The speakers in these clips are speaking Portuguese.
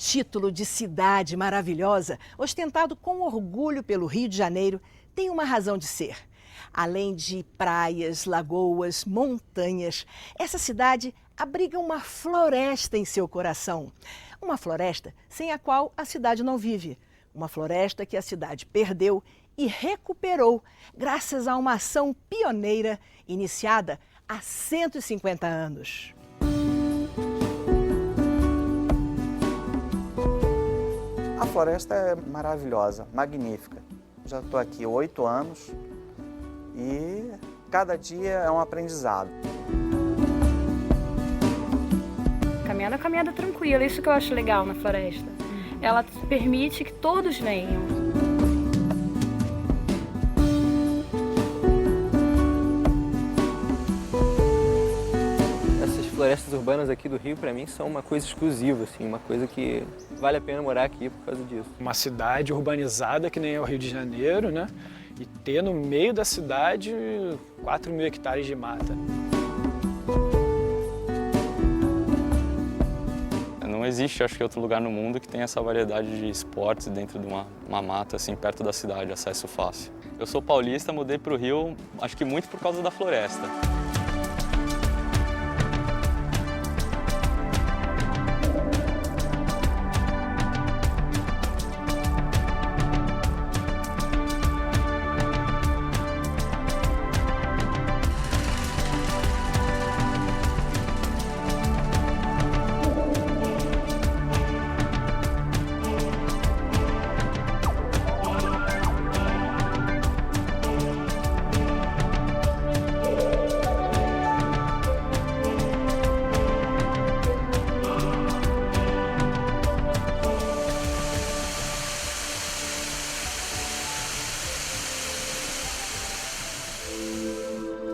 título de cidade maravilhosa, ostentado com orgulho pelo Rio de Janeiro, tem uma razão de ser. Além de praias, lagoas, montanhas, essa cidade abriga uma floresta em seu coração. Uma floresta sem a qual a cidade não vive. Uma floresta que a cidade perdeu e recuperou graças a uma ação pioneira iniciada há 150 anos. A floresta é maravilhosa, magnífica. Já estou aqui há 8 anos e cada dia é um aprendizado. Caminhada é uma caminhada tranquila, isso que eu acho legal na floresta. Ela permite que todos venham. Essas florestas urbanas aqui do Rio, para mim, são uma coisa exclusiva, assim, uma coisa que vale a pena morar aqui por causa disso. Uma cidade urbanizada que nem é o Rio de Janeiro, né? E ter no meio da cidade 4.000 hectares de mata. Não existe, acho que, outro lugar no mundo que tenha essa variedade de esportes dentro de uma mata, assim, perto da cidade, acesso fácil. Eu sou paulista, mudei para o Rio, acho que muito por causa da floresta.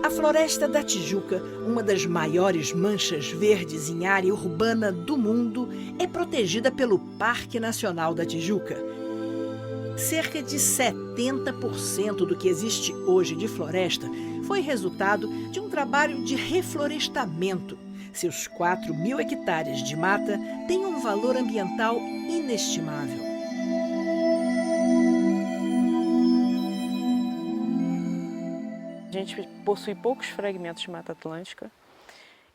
A Floresta da Tijuca, uma das maiores manchas verdes em área urbana do mundo, é protegida pelo Parque Nacional da Tijuca. Cerca de 70% do que existe hoje de floresta foi resultado de um trabalho de reflorestamento. Seus 4.000 hectares de mata têm um valor ambiental inestimável. A gente possui poucos fragmentos de Mata Atlântica.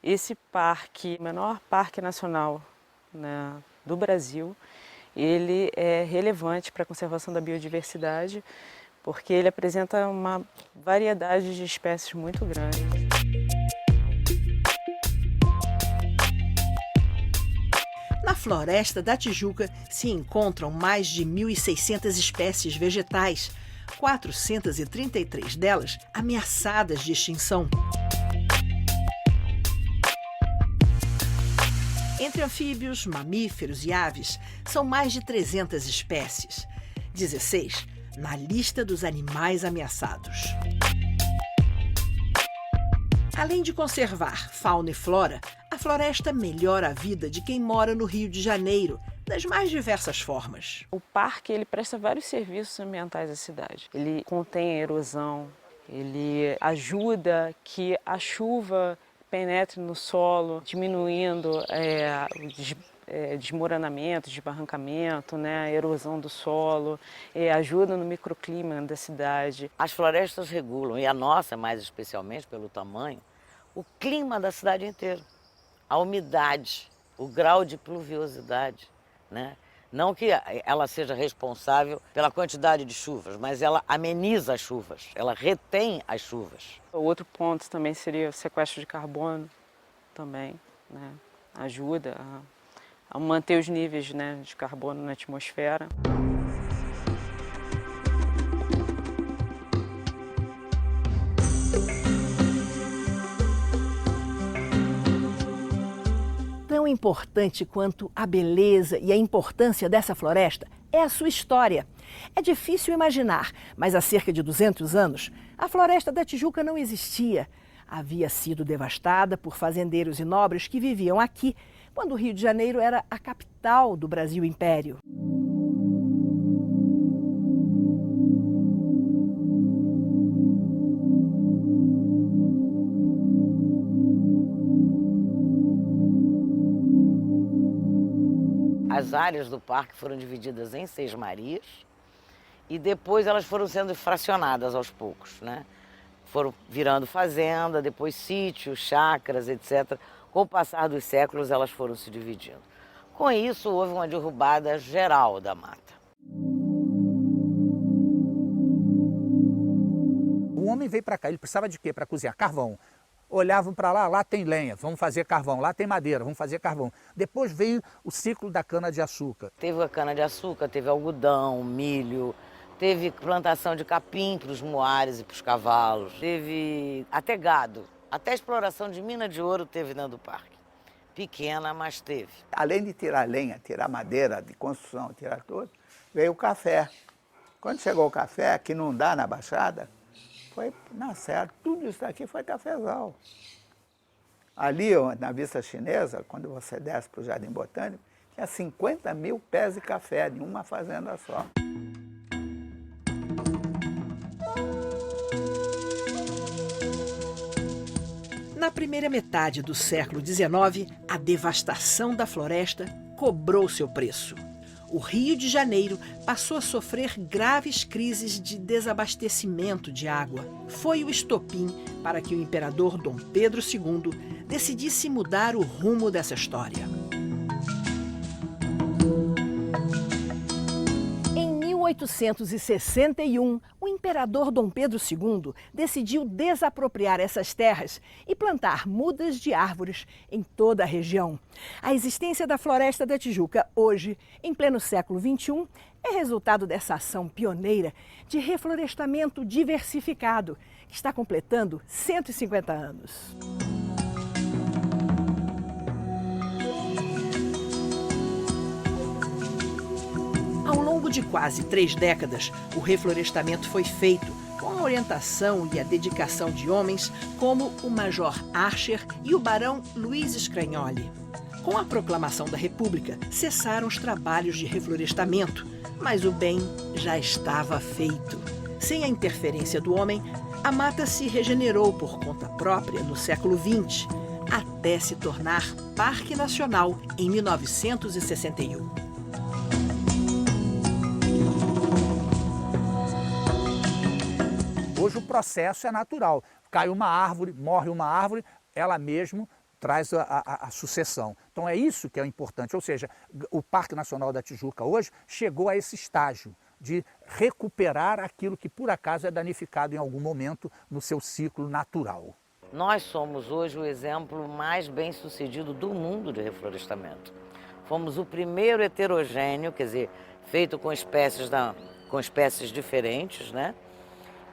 Esse parque, o menor parque nacional, né, do Brasil, ele é relevante para a conservação da biodiversidade, porque ele apresenta uma variedade de espécies muito grande. Na Floresta da Tijuca se encontram mais de 1.600 espécies vegetais, 433 delas ameaçadas de extinção. Entre anfíbios, mamíferos e aves, são mais de 300 espécies. 16 na lista dos animais ameaçados. Além de conservar fauna e flora, a floresta melhora a vida de quem mora no Rio de Janeiro, das mais diversas formas. O parque ele presta vários serviços ambientais à cidade. Ele contém a erosão, ele ajuda que a chuva penetre no solo, diminuindo o desmoronamento, desbarrancamento, né, a erosão do solo, ajuda no microclima da cidade. As florestas regulam, e a nossa mais especialmente pelo tamanho, o clima da cidade inteira. A umidade, o grau de pluviosidade, né? Não que ela seja responsável pela quantidade de chuvas, mas ela ameniza as chuvas, ela retém as chuvas. O outro ponto também seria o sequestro de carbono, também, né? Ajuda a manter os níveis, né, de carbono na atmosfera. Tão importante quanto a beleza e a importância dessa floresta é a sua história. É difícil imaginar, mas há cerca de 200 anos, a Floresta da Tijuca não existia. Havia sido devastada por fazendeiros e nobres que viviam aqui, quando o Rio de Janeiro era a capital do Brasil Império. As áreas do parque foram divididas em 6 marias e depois elas foram sendo fracionadas aos poucos, né? Foram virando fazenda, depois sítios, chácaras, etc. Com o passar dos séculos, elas foram se dividindo. Com isso, houve uma derrubada geral da mata. O homem veio para cá, ele precisava de quê? Para cozinhar? Carvão. Olhavam para lá, lá tem lenha, vamos fazer carvão. Lá tem madeira, vamos fazer carvão. Depois veio o ciclo da cana-de-açúcar. Teve a cana-de-açúcar, teve algodão, milho, teve plantação de capim para os moares e para os cavalos, teve até gado, até exploração de mina de ouro teve dentro do parque. Pequena, mas teve. Além de tirar lenha, tirar madeira de construção, tirar tudo, veio o café. Quando chegou o café, que não dá na Baixada, foi na serra. Tudo isso daqui foi cafezal. Ali, na vista chinesa, quando você desce para o Jardim Botânico, tinha 50 mil pés de café em uma fazenda só. Na primeira metade do século XIX, a devastação da floresta cobrou seu preço. O Rio de Janeiro passou a sofrer graves crises de desabastecimento de água. Foi o estopim para que o imperador Dom Pedro II decidisse mudar o rumo dessa história. Em 1861, o imperador Dom Pedro II decidiu desapropriar essas terras e plantar mudas de árvores em toda a região. A existência da Floresta da Tijuca hoje, em pleno século XXI, é resultado dessa ação pioneira de reflorestamento diversificado, que está completando 150 anos. Ao longo de quase 3 décadas, o reflorestamento foi feito com a orientação e a dedicação de homens como o Major Archer e o Barão Luiz Scragnoli. Com a proclamação da República, cessaram os trabalhos de reflorestamento, mas o bem já estava feito. Sem a interferência do homem, a mata se regenerou por conta própria no século XX, até se tornar Parque Nacional em 1961. Hoje o processo é natural. Cai uma árvore, morre uma árvore, ela mesmo traz a sucessão. Então é isso que é importante. Ou seja, o Parque Nacional da Tijuca hoje chegou a esse estágio de recuperar aquilo que por acaso é danificado em algum momento no seu ciclo natural. Nós somos hoje o exemplo mais bem-sucedido do mundo de reflorestamento. Fomos o primeiro heterogêneo, quer dizer, feito com espécies diferentes, né?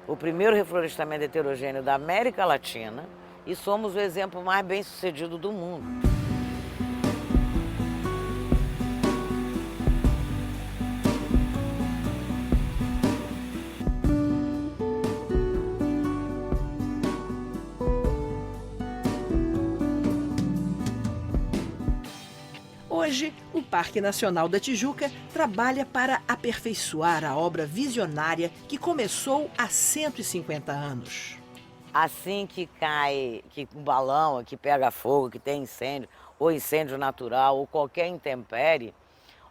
O primeiro reflorestamento heterogêneo da América Latina e somos o exemplo mais bem-sucedido do mundo. Hoje, o Parque Nacional da Tijuca trabalha para aperfeiçoar a obra visionária que começou há 150 anos. Assim que cai, que um balão que pega fogo, que tem incêndio, ou incêndio natural, ou qualquer intempérie,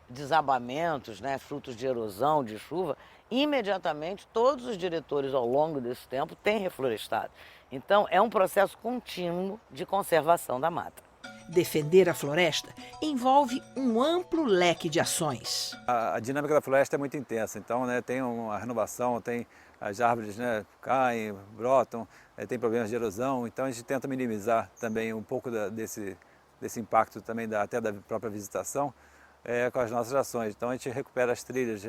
desabamentos, né, frutos de erosão, de chuva, imediatamente todos os diretores ao longo desse tempo têm reflorestado. Então é um processo contínuo de conservação da mata. Defender a floresta envolve um amplo leque de ações. A dinâmica da floresta é muito intensa, então tem uma renovação, tem as árvores caem, brotam, tem problemas de erosão, então a gente tenta minimizar também um pouco desse impacto também até da própria visitação com as nossas ações. Então a gente recupera as trilhas,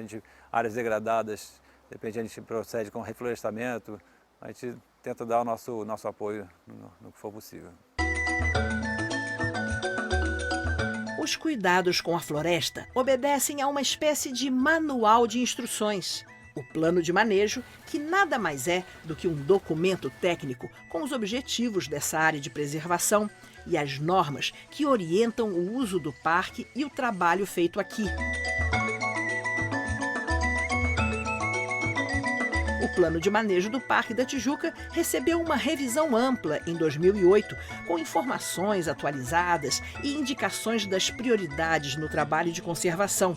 áreas degradadas, de repente a gente procede com reflorestamento, a gente tenta dar o nosso apoio no que for possível. Os cuidados com a floresta obedecem a uma espécie de manual de instruções. O plano de manejo, que nada mais é do que um documento técnico com os objetivos dessa área de preservação e as normas que orientam o uso do parque e o trabalho feito aqui. O plano de manejo do Parque da Tijuca recebeu uma revisão ampla em 2008, com informações atualizadas e indicações das prioridades no trabalho de conservação.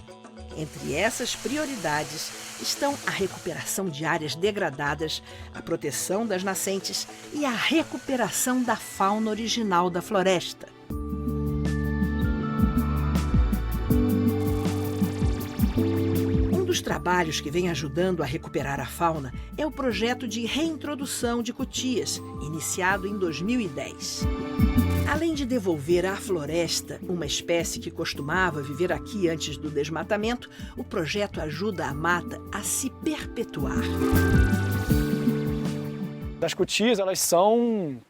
Entre essas prioridades estão a recuperação de áreas degradadas, a proteção das nascentes e a recuperação da fauna original da floresta. Um dos trabalhos que vem ajudando a recuperar a fauna é o projeto de reintrodução de cutias, iniciado em 2010. Além de devolver à floresta uma espécie que costumava viver aqui antes do desmatamento, o projeto ajuda a mata a se perpetuar. As cutias, elas são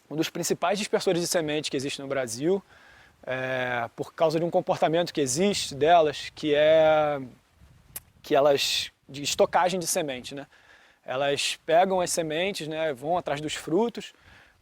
um dos principais dispersores de semente que existe no Brasil, por causa de um comportamento que existe delas, que é de estocagem de semente, né? Elas pegam as sementes, né, vão atrás dos frutos,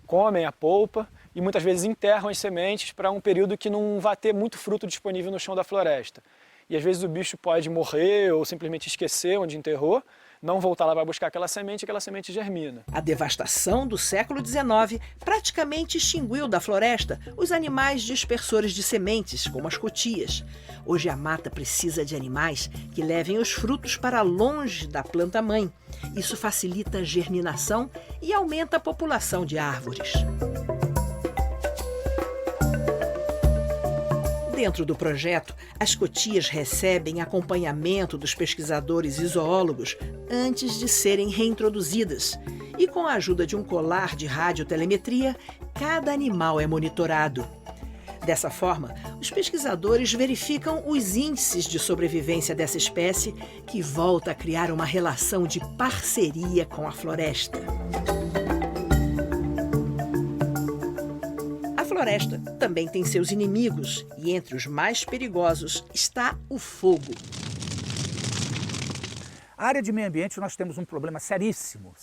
comem a polpa e muitas vezes enterram as sementes para um período que não vai ter muito fruto disponível no chão da floresta. E às vezes o bicho pode morrer ou simplesmente esquecer onde enterrou, não voltar lá para buscar aquela semente germina. A devastação do século XIX praticamente extinguiu da floresta os animais dispersores de sementes, como as cutias. Hoje a mata precisa de animais que levem os frutos para longe da planta-mãe. Isso facilita a germinação e aumenta a população de árvores. Dentro do projeto, as cutias recebem acompanhamento dos pesquisadores e zoólogos antes de serem reintroduzidas. E com a ajuda de um colar de radiotelemetria, cada animal é monitorado. Dessa forma, os pesquisadores verificam os índices de sobrevivência dessa espécie, que volta a criar uma relação de parceria com a floresta. A floresta também tem seus inimigos e entre os mais perigosos está o fogo. A área de meio ambiente nós temos um problema seríssimo,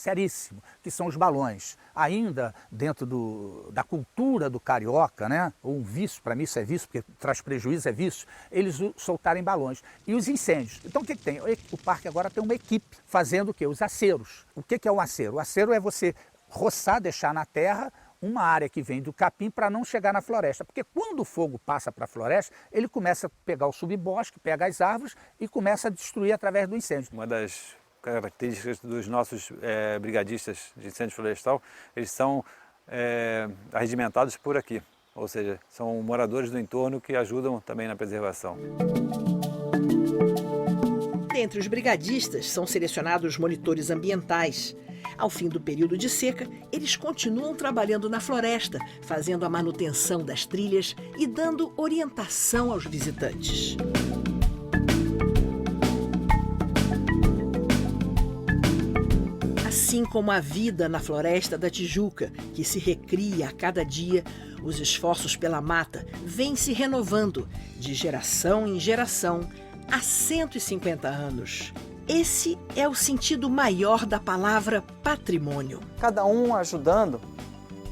que são os balões. Ainda dentro da cultura do carioca, né, ou um vício, para mim isso é vício, porque traz prejuízo, é vício, eles soltarem balões. E os incêndios. Então o que tem? O parque agora tem uma equipe fazendo o quê? Os aceros. O que é um acero? O acero é você roçar, deixar na terra uma área que vem do capim para não chegar na floresta. Porque quando o fogo passa para a floresta, ele começa a pegar o subbosque, pega as árvores e começa a destruir através do incêndio. Uma das características dos nossos brigadistas de incêndio florestal, eles são arregimentados por aqui. Ou seja, são moradores do entorno que ajudam também na preservação. Dentre os brigadistas são selecionados monitores ambientais. Ao fim do período de seca, eles continuam trabalhando na floresta, fazendo a manutenção das trilhas e dando orientação aos visitantes. Assim como a vida na Floresta da Tijuca, que se recria a cada dia, os esforços pela mata vêm se renovando de geração em geração há 150 anos. Esse é o sentido maior da palavra patrimônio. Cada um ajudando,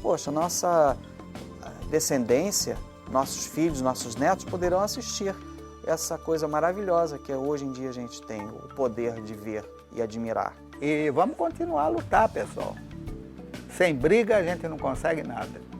poxa, nossa descendência, nossos filhos, nossos netos poderão assistir essa coisa maravilhosa que hoje em dia a gente tem, o poder de ver e admirar. E vamos continuar a lutar, pessoal. Sem briga a gente não consegue nada.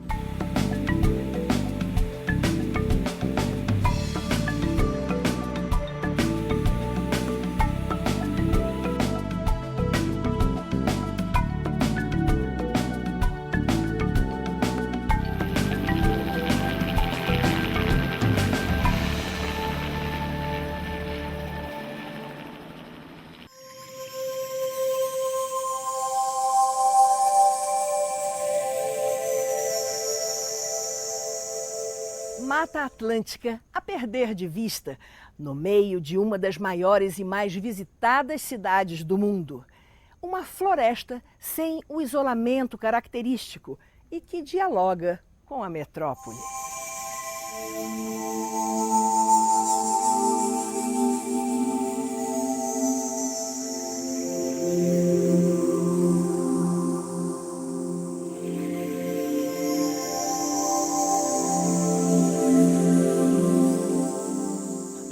Mata Atlântica a perder de vista, no meio de uma das maiores e mais visitadas cidades do mundo. Uma floresta sem o isolamento característico e que dialoga com a metrópole.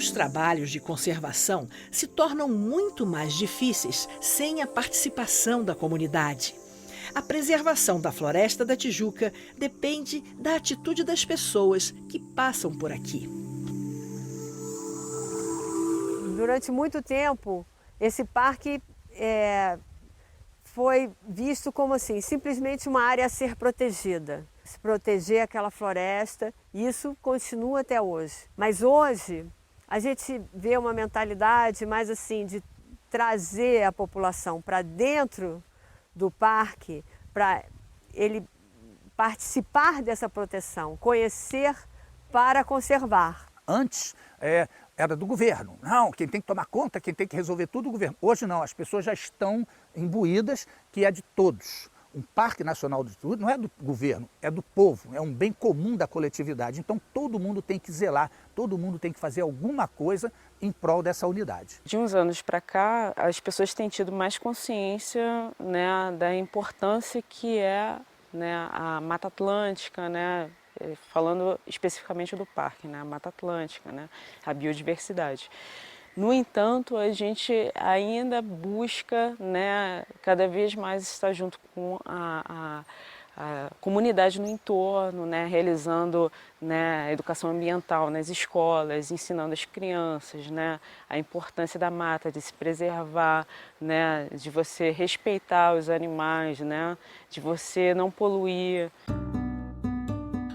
Os trabalhos de conservação se tornam muito mais difíceis sem a participação da comunidade. A preservação da Floresta da Tijuca depende da atitude das pessoas que passam por aqui. Durante muito tempo, esse parque foi visto como assim, simplesmente uma área a ser protegida. Se proteger aquela floresta, isso continua até hoje. Mas hoje, a gente vê uma mentalidade mais assim de trazer a população para dentro do parque, para ele participar dessa proteção, conhecer para conservar. Antes era do governo. Não, quem tem que tomar conta, quem tem que resolver tudo, o governo. Hoje não, as pessoas já estão imbuídas que é de todos. Um parque nacional de tudo não é do governo, é do povo, é um bem comum da coletividade. Então todo mundo tem que zelar, todo mundo tem que fazer alguma coisa em prol dessa unidade. De uns anos para cá, as pessoas têm tido mais consciência, né, da importância que é, né, a Mata Atlântica, né, falando especificamente do parque, né, a Mata Atlântica, né, a biodiversidade. No entanto, a gente ainda busca, né, cada vez mais estar junto com a comunidade no entorno, né, realizando, né, educação ambiental nas escolas, ensinando as crianças, né, a importância da mata, de se preservar, né, de você respeitar os animais, né, de você não poluir.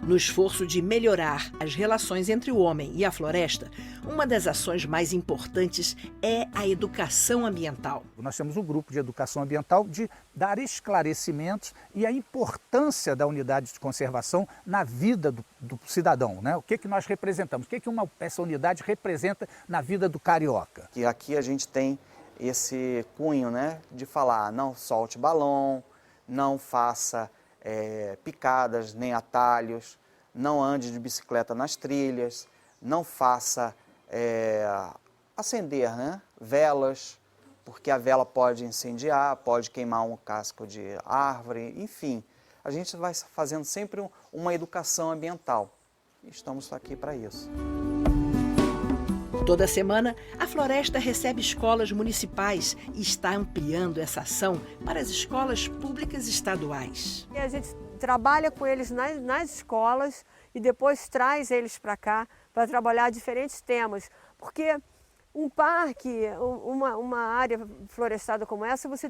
No esforço de melhorar as relações entre o homem e a floresta, uma das ações mais importantes é a educação ambiental. Nós temos um grupo de educação ambiental de dar esclarecimentos e a importância da unidade de conservação na vida do cidadão, né? O que nós representamos, o que essa unidade representa na vida do carioca. E aqui a gente tem esse cunho, né, de falar, não solte balão, não faça picadas nem atalhos, não ande de bicicleta nas trilhas, não faça acender, né, velas, porque a vela pode incendiar, pode queimar um casco de árvore, enfim. A gente vai fazendo sempre uma educação ambiental. Estamos aqui para isso. Toda semana, a Floresta recebe escolas municipais e está ampliando essa ação para as escolas públicas estaduais. A gente trabalha com eles nas escolas e depois traz eles para cá para trabalhar diferentes temas. Porque um parque, uma área florestada como essa, você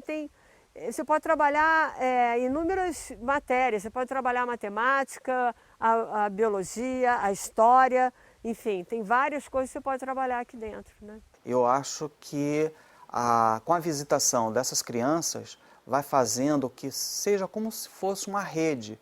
pode trabalhar inúmeras matérias. Você pode trabalhar a matemática, a biologia, a história. Enfim, tem várias coisas que você pode trabalhar aqui dentro, né? Eu acho que com a visitação dessas crianças vai fazendo que seja como se fosse uma rede.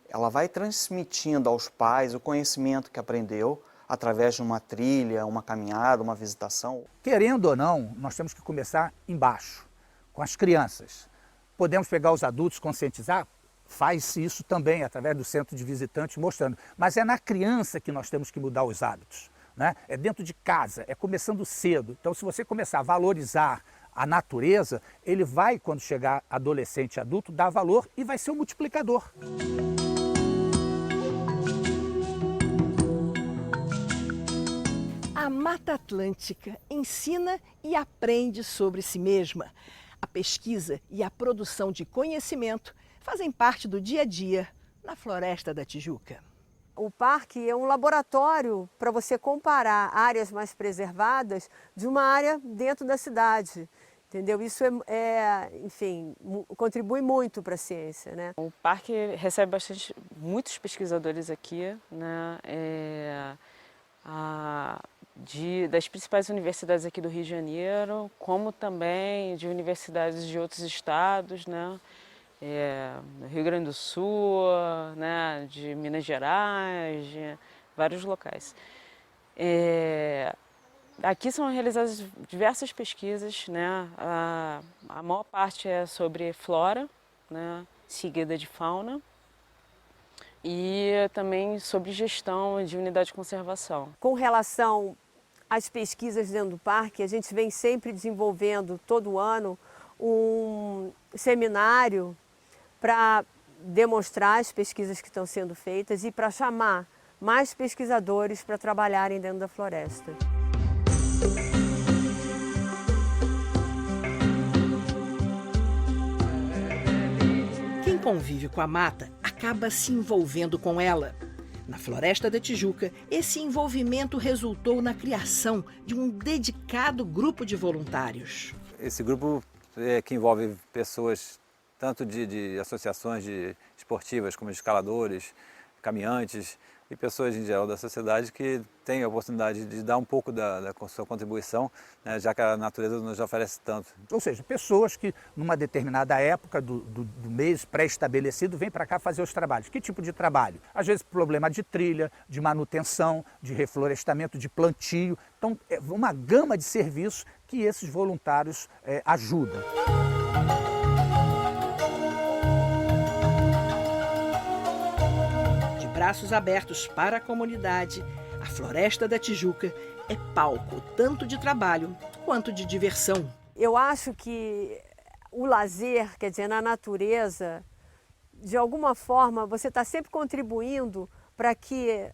Ela vai transmitindo aos pais o conhecimento que aprendeu através de uma trilha, uma caminhada, uma visitação. Querendo ou não, nós temos que começar embaixo, com as crianças. Podemos pegar os adultos, conscientizar? Faz-se isso também através do centro de visitantes mostrando. Mas é na criança que nós temos que mudar os hábitos, né? É dentro de casa, é começando cedo. Então, se você começar a valorizar a natureza, ele vai, quando chegar adolescente e adulto, dar valor e vai ser um multiplicador. A Mata Atlântica ensina e aprende sobre si mesma. A pesquisa e a produção de conhecimento fazem parte do dia a dia na Floresta da Tijuca. O parque é um laboratório para você comparar áreas mais preservadas de uma área dentro da cidade. Entendeu? Isso enfim, contribui muito para a ciência, né? O parque recebe muitos pesquisadores aqui, né? Das principais universidades aqui do Rio de Janeiro, como também de universidades de outros estados, né? No Rio Grande do Sul, né? De Minas Gerais, de vários locais. Aqui são realizadas diversas pesquisas, né? A maior parte é sobre flora, né? Seguida de fauna, e também sobre gestão de unidade de conservação. Com relação às pesquisas dentro do parque, a gente vem sempre desenvolvendo todo ano um seminário para demonstrar as pesquisas que estão sendo feitas e para chamar mais pesquisadores para trabalharem dentro da floresta. Quem convive com a mata acaba se envolvendo com ela. Na Floresta da Tijuca, esse envolvimento resultou na criação de um dedicado grupo de voluntários. Esse grupo que envolve pessoas tanto de associações esportivas como escaladores, caminhantes e pessoas em geral da sociedade que têm a oportunidade de dar um pouco da sua contribuição, né, já que a natureza nos oferece tanto. Ou seja, pessoas que numa determinada época do mês pré-estabelecido vêm para cá fazer os trabalhos. Que tipo de trabalho? Às vezes problema de trilha, de manutenção, de reflorestamento, de plantio. Então é uma gama de serviços que esses voluntários ajudam. Braços abertos para a comunidade, a Floresta da Tijuca é palco tanto de trabalho quanto de diversão. Eu acho que o lazer, quer dizer, na natureza, de alguma forma você está sempre contribuindo para que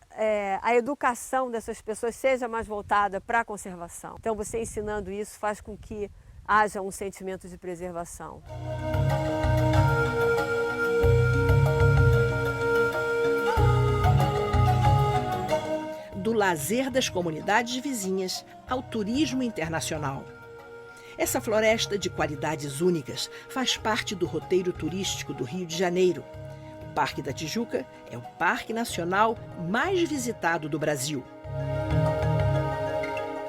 a educação dessas pessoas seja mais voltada para a conservação. Então você ensinando isso faz com que haja um sentimento de preservação. Do lazer das comunidades vizinhas ao turismo internacional. Essa floresta de qualidades únicas faz parte do roteiro turístico do Rio de Janeiro. O Parque da Tijuca é o parque nacional mais visitado do Brasil.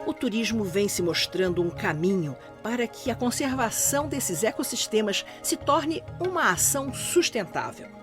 O turismo vem se mostrando um caminho para que a conservação desses ecossistemas se torne uma ação sustentável.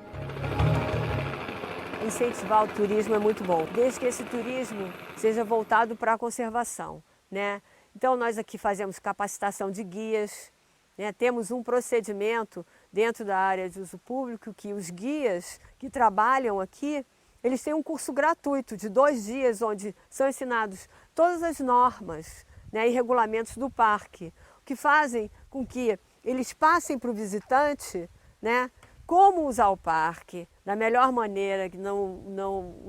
Incentivar o turismo é muito bom, desde que esse turismo seja voltado para a conservação, né? Então nós aqui fazemos capacitação de guias, né? Temos um procedimento dentro da área de uso público que os guias que trabalham aqui, eles têm um curso gratuito de 2 dias onde são ensinados todas as normas, né, e regulamentos do parque, o que fazem com que eles passem para o visitante, né, como usar o parque da melhor maneira, que não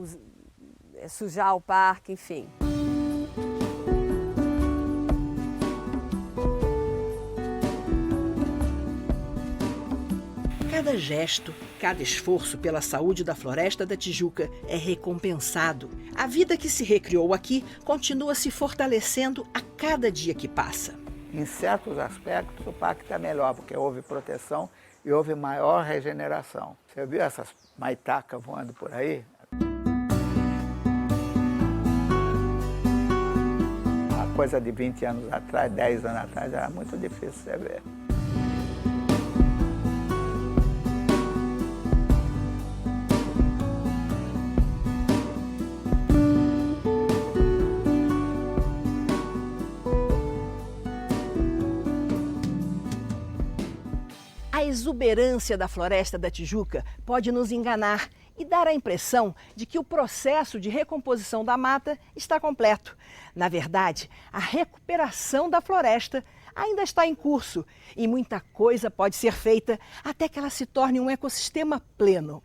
sujar o parque, enfim. Cada gesto, cada esforço pela saúde da Floresta da Tijuca é recompensado. A vida que se recriou aqui continua se fortalecendo a cada dia que passa. Em certos aspectos, o parque está melhor, porque houve proteção e houve maior regeneração. Você viu essas maitacas voando por aí? Uma coisa de 20 anos atrás, 10 anos atrás, era muito difícil você ver. A exuberância da Floresta da Tijuca pode nos enganar e dar a impressão de que o processo de recomposição da mata está completo. Na verdade, a recuperação da floresta ainda está em curso e muita coisa pode ser feita até que ela se torne um ecossistema pleno.